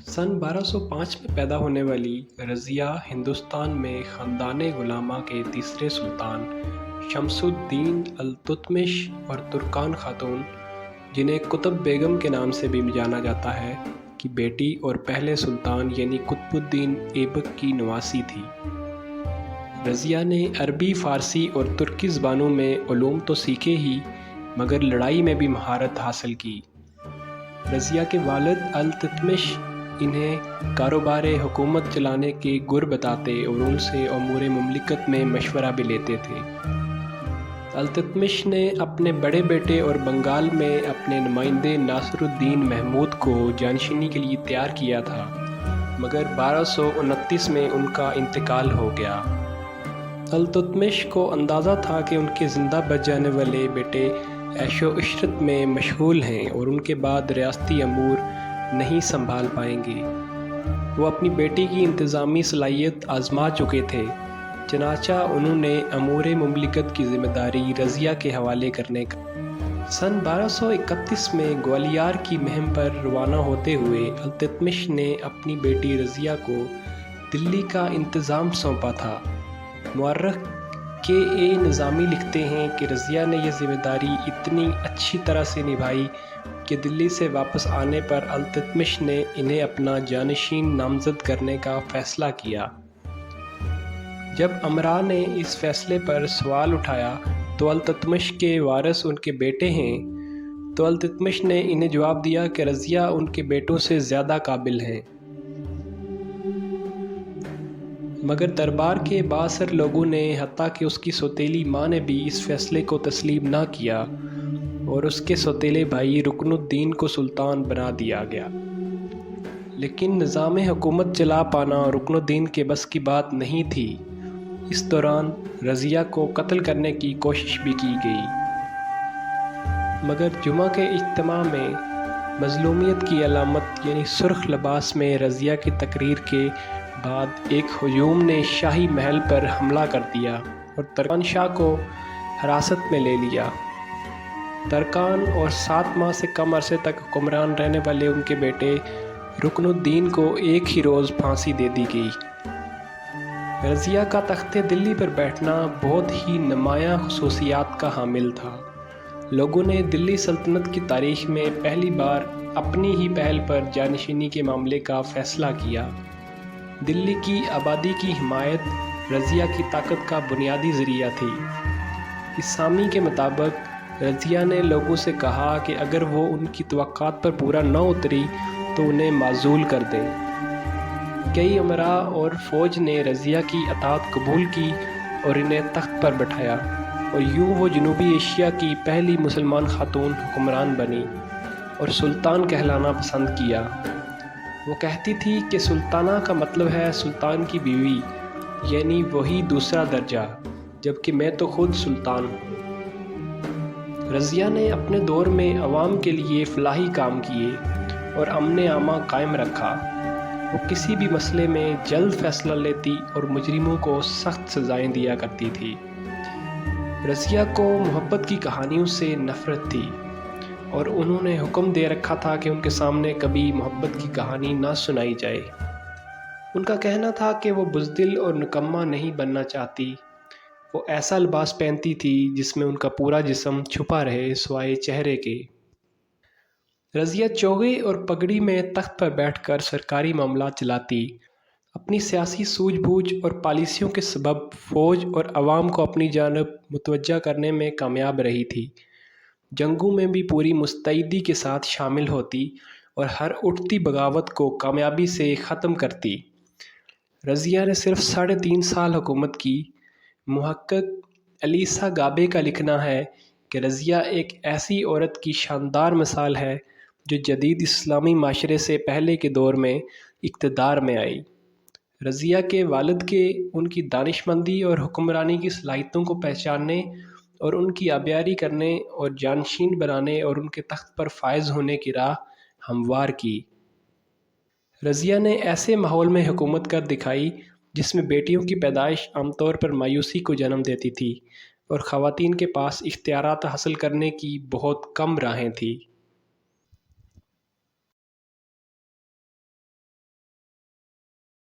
सन 1205 में पैदा होने वाली रज़िया हिंदुस्तान में ख़ानदान गुलामा के तीसरे सुल्तान शमसुद्दीन अल-तुतमिश और तुर्कान खातून, जिन्हें कुतुब बेगम के नाम से भी जाना जाता है, की बेटी और पहले सुल्तान यानी कुतुबुद्दीन ऐबक की नवासी थी। रज़िया ने अरबी, फ़ारसी और तुर्की ज़बानों में उलूम तो सीखे ही, मगर लड़ाई में भी महारत हासिल की। रज़िया के वालिद अल-तुतमिश इन्हें कारोबार हुकूमत चलाने के गुर बताते और उनसे अमूर मुमलिकत में मशवरा भी लेते थे। अल-तुतमिश ने अपने बड़े बेटे और बंगाल में अपने नुमाइंदे नासिरुद्दीन महमूद को जानशीनी के लिए तैयार किया था, मगर 1229 में उनका इंतकाल हो गया। अल-तुतमिश को अंदाज़ा था कि उनके ज़िंदा बच जाने वाले बेटे ऐशो इशरत में मशगूल हैं और उनके बाद रियासती अमूर नहीं संभाल पाएंगे। वो अपनी बेटी की इंतज़ामी सलाहियत आजमा चुके थे, चनाचा उन्होंने अमूर मुमलिकत की ज़िम्मेदारी रज़िया के हवाले करने का सन 1231 में ग्वालियर की मुहिम पर रवाना होते हुए अल-तुतमिश ने अपनी बेटी रज़िया को दिल्ली का इंतज़ाम सौंपा था। मुअर्रिख़ के निज़ामी लिखते हैं कि रज़िया ने यह ज़िम्मेदारी इतनी अच्छी तरह से निभाई कि दिल्ली से वापस आने पर अल-तुतमिश ने इन्हें अपना जानशीन नामज़द करने का फ़ैसला किया। जब अमरा ने इस फ़ैसले पर सवाल उठाया तो अल-तुतमिश के वारिस उनके बेटे हैं, तो अल-तुतमिश ने इन्हें जवाब दिया कि रज़िया उनके बेटों से ज़्यादा काबिल हैं। मगर दरबार के बासर लोगों ने, हत्ता कि उसकी सौतेली माँ ने भी इस फ़ैसले को तस्लीम ना किया और उसके सौतेले भाई रुकनुद्दीन को सुल्तान बना दिया गया। लेकिन निज़ाम हुकूमत चला पाना रुकनुद्दीन के बस की बात नहीं थी। इस दौरान रज़िया को कत्ल करने की कोशिश भी की गई, मगर जुमा के इज्तिमा में मज़लूमियत की अलामत यानी सुर्ख लिबास में रज़िया की तकरीर के बाद एक हुजूम ने शाही महल पर हमला कर दिया और तरकान शाह को हिरासत में ले लिया। तरकान और 7 माह से कम अरसे तक हुक्मरान रहने वाले उनके बेटे रुकनुद्दीन को एक ही रोज़ फांसी दे दी गई। रज़िया का तख्ते दिल्ली पर बैठना बहुत ही नुमायाँ खुसूसियात का हामिल था। लोगों ने दिल्ली सल्तनत की तारीख़ में पहली बार अपनी ही पहल पर जानशीनी के मामले का फ़ैसला किया। दिल्ली की आबादी की हिमायत रज़िया की ताकत का बुनियादी ज़रिया थी। इसामी के मुताबिक रज़िया ने लोगों से कहा कि अगर वो उनकी तवक्कात पर पूरा न उतरी तो उन्हें माज़ूल कर दें। कई उमरा और फ़ौज ने रज़िया की अताअत कबूल की और इन्हें तख्त पर बैठाया और यूँ वो जनूबी एशिया की पहली मुसलमान खातून हुक्मरान बनी और सुल्तान कहलाना पसंद किया। वो कहती थी कि सुल्ताना का मतलब है सुल्तान की बीवी, यानी वही दूसरा दर्जा, जबकि मैं तो खुद सुल्तान हूँ। रज़िया ने अपने दौर में अवाम के लिए फलाही काम किए और अमन आमा कायम रखा। वो किसी भी मसले में जल्द फैसला लेती और मुजरिमों को सख्त सज़ाएं दिया करती थी। रज़िया को मोहब्बत की कहानियों से नफ़रत थी और उन्होंने हुक्म दे रखा था कि उनके सामने कभी मोहब्बत की कहानी ना सुनाई जाए। उनका कहना था कि वो बुज़दिल और निकम्मा नहीं बनना चाहती। वो ऐसा लिबास पहनती थी जिसमें उनका पूरा जिस्म छुपा रहे सिवाय चेहरे के। रज़िया चोगे और पगड़ी में तख्त पर बैठकर सरकारी मामला चलाती। अपनी सियासी सूझबूझ और पॉलिसियों के सबब फ़ौज और अवाम को अपनी जानब मुतवज्जा करने में कामयाब रही थी। जंगों में भी पूरी मुस्तैदी के साथ शामिल होती और हर उठती बगावत को कामयाबी से ख़त्म करती। रज़िया ने सिर्फ 3.5 साल हुकूमत की। मुहक्किक एलिसा गाबे का लिखना है कि रज़िया एक ऐसी औरत की शानदार मिसाल है जो जदीद इस्लामी माशरे से पहले के दौर में इक़्तिदार में आई। रज़िया के वालिद के उनकी दानिशमंदी और हुक्मरानी की सलाहियतों को पहचानने और उनकी आबियारी करने और जानशीन बनाने और उनके तख्त पर फायज होने की राह हमवार की। रज़िया ने ऐसे माहौल में हुकूमत कर दिखाई जिसमें बेटियों की पैदाइश आमतौर पर मायूसी को जन्म देती थी और ख़वातीन के पास इख्तियारात हासिल करने की बहुत कम राहें थीं।